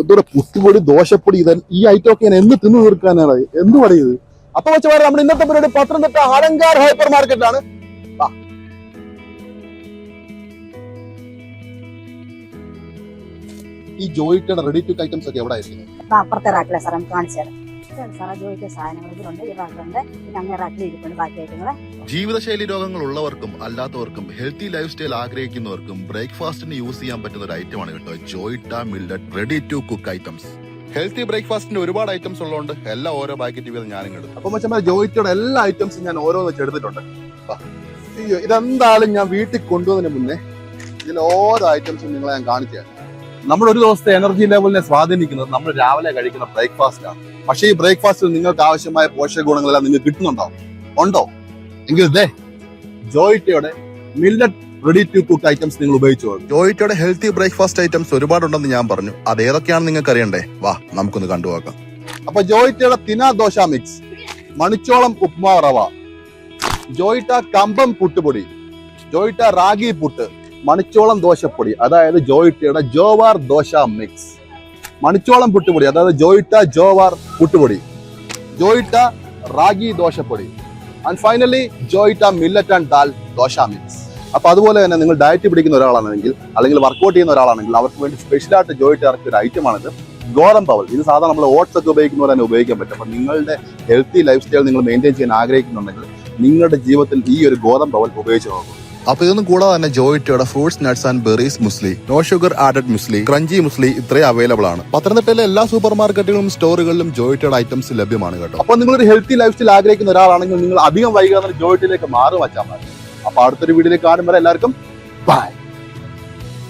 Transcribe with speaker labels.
Speaker 1: എന്തോടെ പുട്ടുപൊടി ദോശപ്പൊടി ഈ ഐറ്റം ഒക്കെ ഞാൻ എന്ന് തിന്നു തീർക്കാനാണ് എന്ത് പറയുന്നത്. അപ്പൊ വെച്ചാൽ നമ്മുടെ ഇന്നത്തെ പരിപാടി പത്തനംതിട്ട അലങ്കാർ ഹൈപ്പർ മാർക്കറ്റിലാണ്. ഈ ജോയിയുടെ റെഡി ടു ഐറ്റംസ് ഒക്കെ എവിടെ ആയിരിക്കും?
Speaker 2: അപ്പുറത്തെ റാക്കിലെ സാർ നമുക്ക് കാണിച്ചു തരാം. സാറേ ജോയിയുടെ സാധനങ്ങൾ ഇതിലുണ്ട്, ഈ റാക്കിലുണ്ട്, പിന്നെ അങ്ങനെ റാക്കിൽ ഇരിപ്പുണ്ട് ബാക്കി ഐറ്റങ്ങൾ.
Speaker 3: ജീവിതശൈലി രോഗങ്ങൾ ഉള്ളവർക്കും അല്ലാത്തവർക്കും ഹെൽത്തി ലൈഫ് സ്റ്റൈൽ ആഗ്രഹിക്കുന്നവർക്കും ബ്രേക്ക്ഫാസ്റ്റിന് യൂസ് ചെയ്യാൻ പറ്റുന്ന ഒരു ഐറ്റമാണ് കേട്ടോ Joyitta millet ready to cook items. Healthy ബ്രേക്ക്ഫാസ്റ്റിന്റെ ഒരുപാട് ഐറ്റംസ് ഉള്ളതുകൊണ്ട് എല്ലാം ഓരോ പാക്കറ്റ് വീതം ഞാനും എടുത്തു.
Speaker 1: അപ്പൊ മച്ചന്മാർ ജോയിയുടെ എല്ലാ ഐറ്റംസും ഞാൻ ഓരോന്ന് വെച്ച് എടുത്തിട്ടുണ്ട്. ഇതെന്തായാലും ഞാൻ വീട്ടിൽ കൊണ്ടുവന്നതിന് മുന്നേ ഇതിൽ ഓരോ ഐറ്റംസും നിങ്ങളെ ഞാൻ കാണിച്ചു തരാം. നമ്മുടെ ഒരു ദിവസത്തെ എനർജി ലെവലിനെ സ്വാധീനിക്കുന്നത് നമ്മൾ രാവിലെ കഴിക്കുന്ന ബ്രേക്ക്ഫാസ്റ്റ് ആണ്. പക്ഷേ ഈ ബ്രേക്ക്ഫാസ്റ്റിൽ നിങ്ങൾക്ക് ആവശ്യമായ പോഷക ഗുണങ്ങളെല്ലാം നിങ്ങൾക്ക് കിട്ടുന്നുണ്ടോ? ഉണ്ടോ? എങ്കിൽ ജോയിറ്റയുടെ millet ready to cook items നിങ്ങൾ ഉപയോഗിച്ചു.
Speaker 3: ജോയിറ്റയുടെ ഹെൽത്തി ബ്രേക്ക്ഫാസ്റ്റ് ഐറ്റംസ് ഒരുപാടുണ്ടെന്ന് ഞാൻ പറഞ്ഞു. അത് ഏതൊക്കെയാണെന്ന് നിങ്ങൾക്ക് അറിയണ്ടേ? വാ നമുക്കൊന്ന് കണ്ടുപോക്കാം.
Speaker 1: അപ്പൊ ജോയിറ്റയുടെ തിന ദോശ മിക്സ്, മണിച്ചോളം ഉപ്മാവ് റവ, ജോയിറ്റ കമ്പം പുട്ടുപൊടി, ജോയിറ്റ റാഗി പുട്ട്, മണിച്ചോളം ദോശപ്പൊടി അതായത് ജോയിറ്റയുടെ ജോവാർ ദോശ മിക്സ്, മണിച്ചോളം പുട്ടുപൊടി അതായത് ജോയിറ്റ ജോവാർ പുട്ടുപൊടി, ജോയിറ്റ റാഗി ദോശപ്പൊടി, and finally Joyitta millet and dal dosa mix. അപ്പൊ അതുപോലെ തന്നെ നിങ്ങൾ ഡയറ്റ് പിടിക്കുന്ന ഒരാളാണെങ്കിൽ അല്ലെങ്കിൽ വർക്കൗട്ട് ചെയ്യുന്ന ഒരാളാണെങ്കിൽ അവർക്ക് വേണ്ടി സ്പെഷ്യലായിട്ട് ജോയിറ്റ് ഇറക്കിയ ഒരു ഐറ്റമാണിത് ഗോതമ്പ് പവൽ. ഇത് സാധാരണ നമ്മൾ ഓട്സ് ഒക്കെ ഉപയോഗിക്കുന്ന പോലെ തന്നെ ഉപയോഗിക്കാൻ പറ്റും. അപ്പൊ നിങ്ങളുടെ ഹെൽത്തി ലൈഫ് സ്റ്റൈൽ നിങ്ങൾ മെയിൻറ്റെയിൻ ചെയ്യാൻ ആഗ്രഹിക്കുന്നുണ്ടെങ്കിൽ നിങ്ങളുടെ ജീവിതത്തിൽ ഈ ഒരു ഗോതമ്പ് പവൽ ഉപയോഗിച്ച് നോക്കും.
Speaker 3: അപ്പൊ ഇതൊന്നും കൂടാതെ തന്നെ ജോയിറ്റയുടെ fruits nuts and berries muesli, no sugar added muesli, crunchy muesli ഇത്രയും അവൈലബിൾ ആണ്. പത്തനംതിട്ടയിലെ എല്ലാ സൂപ്പർ മാർക്കറ്റുകളും സ്റ്റോറുകളിലും ജോയിറ്റയുടെ ഐറ്റംസ് ലഭ്യമാണ് കേട്ടോ.
Speaker 1: അപ്പൊ നിങ്ങളൊരു ഹെൽത്തി ലൈഫ് സ്റ്റൈൽ ആഗ്രഹിക്കുന്ന ഒരാളാണെങ്കിൽ നിങ്ങൾ അധികം വൈകാതെ ജോയിറ്റിലേക്ക് മാറി വച്ചാൽ മതി. അപ്പൊ അടുത്തൊരു വീഡിയോയിലേക്ക് കാണുമ്പോൾ എല്ലാവർക്കും ബൈ.